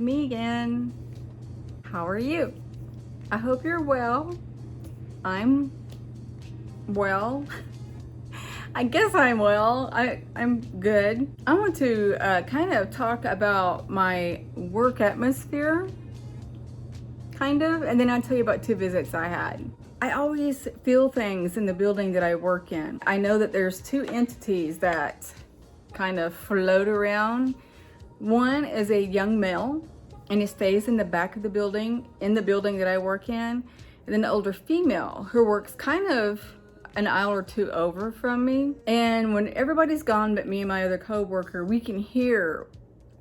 me again. How are you? I hope you're well. I'm well. I guess I'm well. I'm good. I want to kind of talk about my work atmosphere, kind of, and then I'll tell you about 2 visits I had. I always feel things in the building that I work in. I know that there's 2 entities that kind of float around. One is a young male, and he stays in the back of the building, in the building that I work in. And then an older female who works kind of an aisle or 2 over from me. And when everybody's gone but me and my other coworker, we can hear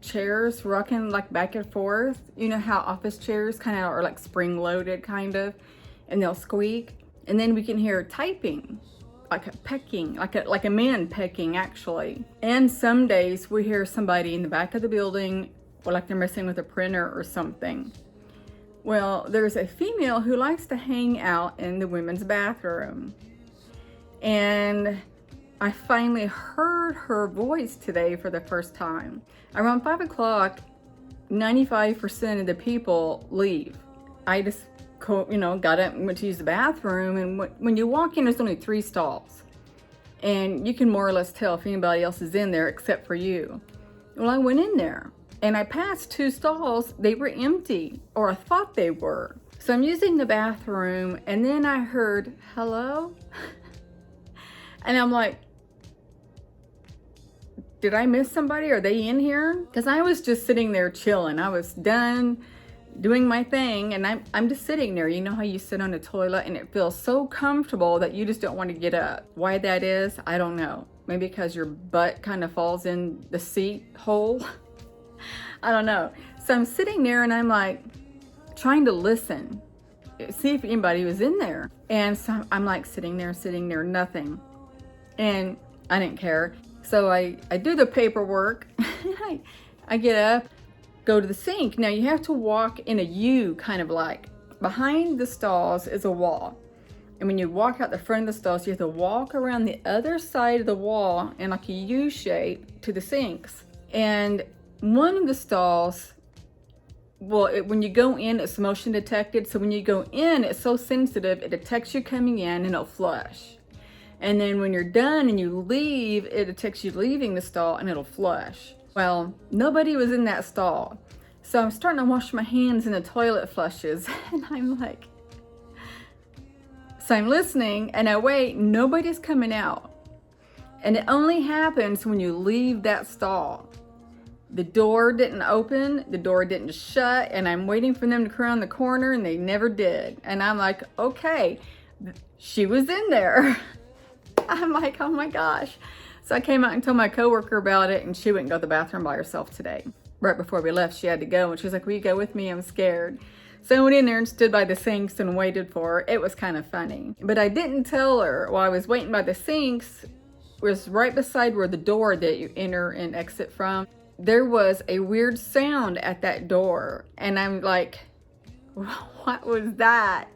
chairs rocking like back and forth. You know how office chairs kind of are like spring loaded kind of, and they'll squeak. And then we can hear typing, like a pecking, like a man pecking actually. And some days we hear somebody in the back of the building, or like they're messing with a printer or something. Well, there's a female who likes to hang out in the women's bathroom. And I finally heard her voice today for the first time. Around 5 o'clock, 95% of the people leave. I just got up and went to use the bathroom, and when you walk in, there's only 3 stalls. And you can more or less tell if anybody else is in there except for you. Well, I went in there, and I passed 2 stalls. They were empty, or I thought they were. So I'm using the bathroom, and then I heard, hello? And I'm like, did I miss somebody? Are they in here? Because I was just sitting there chilling. I was done doing my thing, and I'm just sitting there. You know how you sit on the toilet and it feels so comfortable that you just don't want to get up. Why that is, I don't know. Maybe because your butt kind of falls in the seat hole. I don't know. So I'm sitting there and I'm like trying to listen, see if anybody was in there. And so I'm like sitting there, nothing. And I didn't care. So I do the paperwork. I get up, go to the sink. Now you have to walk in a U, kind of like. Behind the stalls is a wall. And when you walk out the front of the stalls, you have to walk around the other side of the wall in like a U shape to the sinks. And one of the stalls, when you go in, it's motion detected. So when you go in, it's so sensitive, it detects you coming in and it'll flush. And then when you're done and you leave, it detects you leaving the stall and it'll flush. Well, nobody was in that stall. So I'm starting to wash my hands and the toilet flushes. And I'm like, so I'm listening and I wait, nobody's coming out. And it only happens when you leave that stall. The door didn't open, the door didn't shut, and I'm waiting for them to come around the corner and they never did. And I'm like, okay, she was in there. I'm like, oh my gosh. So I came out and told my coworker about it, and she wouldn't go to the bathroom by herself today. Right before we left, she had to go, and she was like, will you go with me? I'm scared. So I went in there and stood by the sinks and waited for her. It was kind of funny. But I didn't tell her while I was waiting by the sinks, was right beside where the door that you enter and exit from. There was a weird sound at that door. And I'm like, what was that?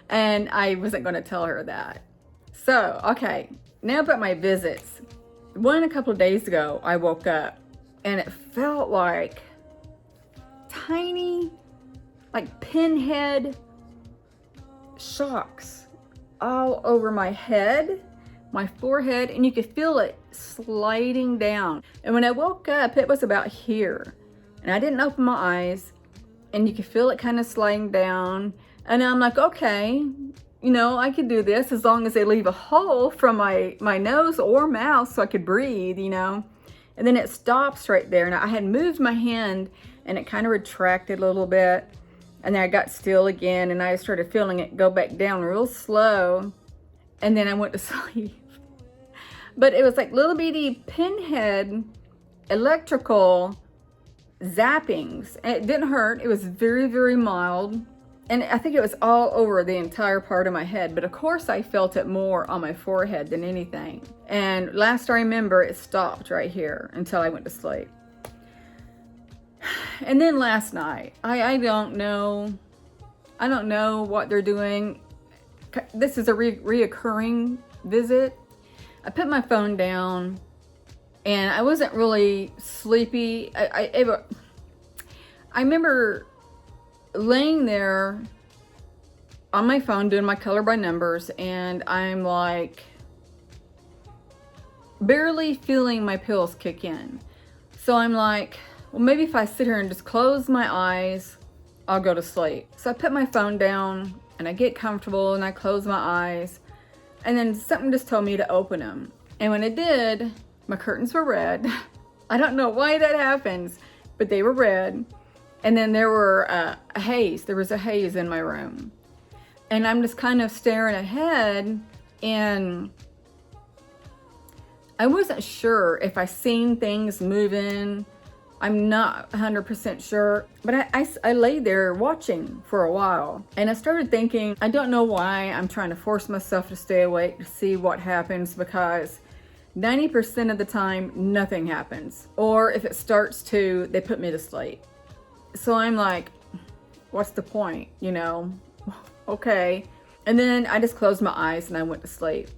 And I wasn't going to tell her that. So, okay, now about my visits. A couple of days ago, I woke up and it felt like tiny, like pinhead shocks all over my head, my forehead, and you could feel it sliding down. And when I woke up, it was about here. And I didn't open my eyes, and you could feel it kind of sliding down. And I'm like, okay, I could do this as long as they leave a hole from my nose or mouth so I could breathe, And then it stops right there. And I had moved my hand and it kind of retracted a little bit. And then I got still again and I started feeling it go back down real slow. And then I went to sleep. But it was like little bitty pinhead electrical zappings. And it didn't hurt. It was very, very mild. And I think it was all over the entire part of my head. But of course I felt it more on my forehead than anything. And last I remember, it stopped right here until I went to sleep. And then last night, I don't know what they're doing. This is a reoccurring visit. I put my phone down and I wasn't really sleepy. I remember laying there on my phone doing my color by numbers, and I'm like barely feeling my pills kick in. So I'm like, well, maybe if I sit here and just close my eyes, I'll go to sleep. So I put my phone down and I get comfortable and I close my eyes, and then something just told me to open them. And when it did, my curtains were red. I don't know why that happens, but they were red. And then there were a haze. There was a haze in my room. And I'm just kind of staring ahead, and I wasn't sure if I seen things moving. I'm not 100% sure, but I lay there watching for a while, and I started thinking, I don't know why I'm trying to force myself to stay awake to see what happens, because 90% of the time, nothing happens. Or if it starts to, they put me to sleep. So I'm like, what's the point, you know? Okay. And then I just closed my eyes and I went to sleep.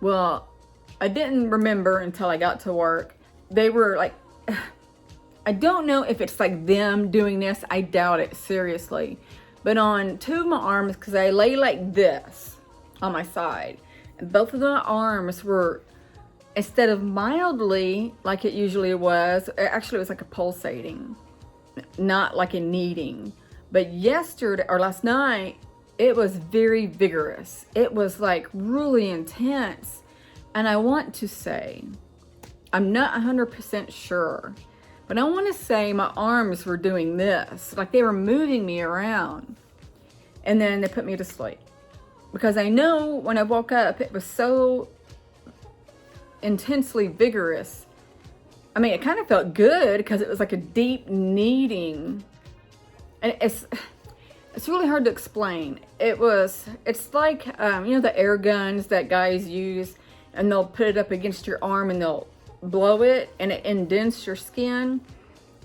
Well, I didn't remember until I got to work. They were like, I don't know if it's like them doing this. I doubt it, seriously. But on two of my arms, because I lay like this on my side, and both of the arms were, instead of mildly like it usually was, actually it was like a pulsating, not like a kneading. But yesterday or last night, it was very vigorous. It was like really intense. And I want to say, I'm not 100% sure, but I want to say my arms were doing this, like they were moving me around. And then they put me to sleep. Because I know when I woke up, it was so intensely vigorous. I mean, it kind of felt good because it was like a deep kneading. And it's really hard to explain. It's like, you know, the air guns that guys use, and they'll put it up against your arm and they'll blow it and it indents your skin.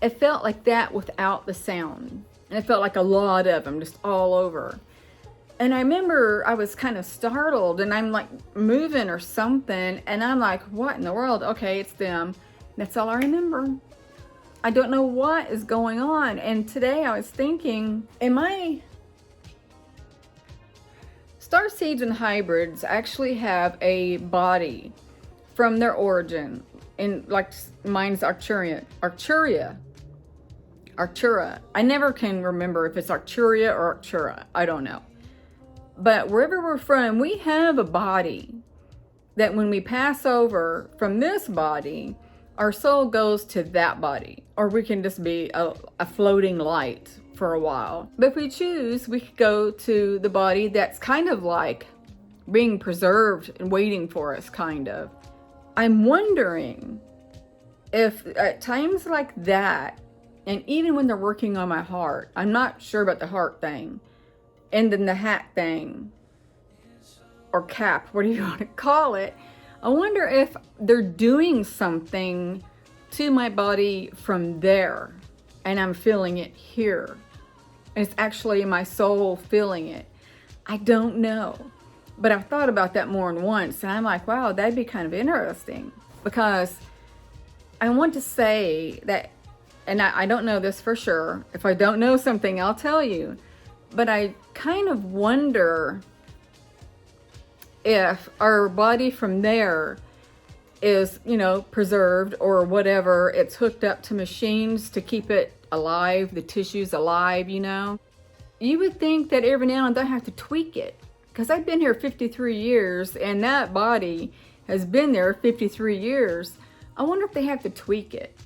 It felt like that without the sound. And it felt like a lot of them just all over. And I remember I was kind of startled, and I'm like moving or something, and I'm like, what in the world? Okay, it's them. That's all I remember. I don't know what is going on. And today I was thinking, starseeds and hybrids actually have a body from their origin, in like mine's Arcturia. I never can remember if it's Arcturia or Arctura. I don't know. But wherever we're from, we have a body that when we pass over from this body, our soul goes to that body. Or we can just be a floating light for a while. But if we choose, we could go to the body that's kind of like being preserved and waiting for us, kind of. I'm wondering if at times like that, and even when they're working on my heart, I'm not sure about the heart thing, and then the hat thing, or cap, what do you want to call it? I wonder if they're doing something to my body from there, and I'm feeling it here. And it's actually my soul feeling it. I don't know. But I've thought about that more than once, and I'm like, wow, that'd be kind of interesting. Because I want to say that, and I don't know this for sure. If I don't know something, I'll tell you. But I kind of wonder if our body from there is, you know, preserved or whatever. It's hooked up to machines to keep it alive, the tissues alive, you know. You would think that every now and then I have to tweak it. Because I've been here 53 years and that body has been there 53 years. I wonder if they have to tweak it.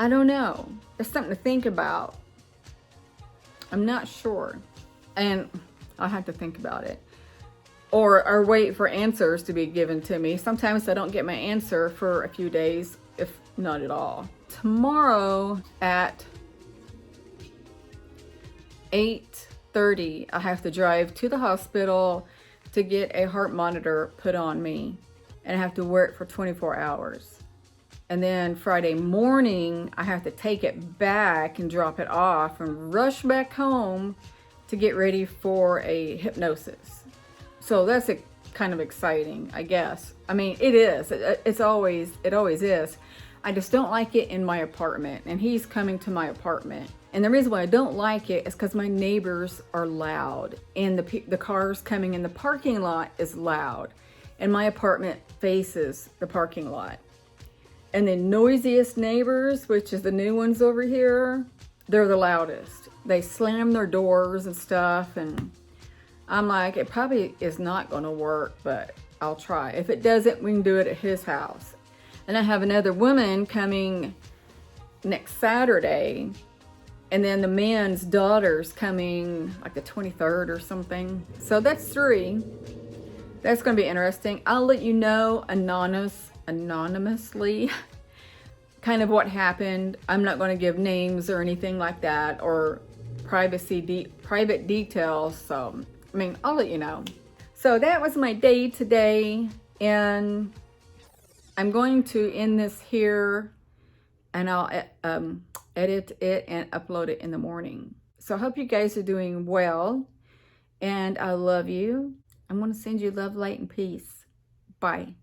I don't know. It's something to think about. I'm not sure. And I'll have to think about it. Or wait for answers to be given to me. Sometimes I don't get my answer for a few days, if not at all. Tomorrow at 8:30, I have to drive to the hospital to get a heart monitor put on me. And I have to wear it for 24 hours. And then Friday morning, I have to take it back and drop it off and rush back home to get ready for a hypnosis. So that's kind of exciting, I guess. I mean, it is. It always is. I just don't like it in my apartment, and he's coming to my apartment. And the reason why I don't like it is because my neighbors are loud, and the cars coming in the parking lot is loud. And my apartment faces the parking lot. And the noisiest neighbors, which is the new ones over here, they're the loudest. They slam their doors and stuff, and I'm like, it probably is not gonna work, but I'll try. If it doesn't, we can do it at his house. And I have another woman coming next Saturday, and then the man's daughter's coming like the 23rd or something. So that's 3. That's gonna be interesting. I'll let you know anonymously kind of what happened. I'm not going to give names or anything like that, or private details. So, I mean, I'll let you know. So that was my day today, and I'm going to end this here, and I'll edit it and upload it in the morning. So I hope you guys are doing well, and I love you. I'm going to send you love, light, and peace. Bye.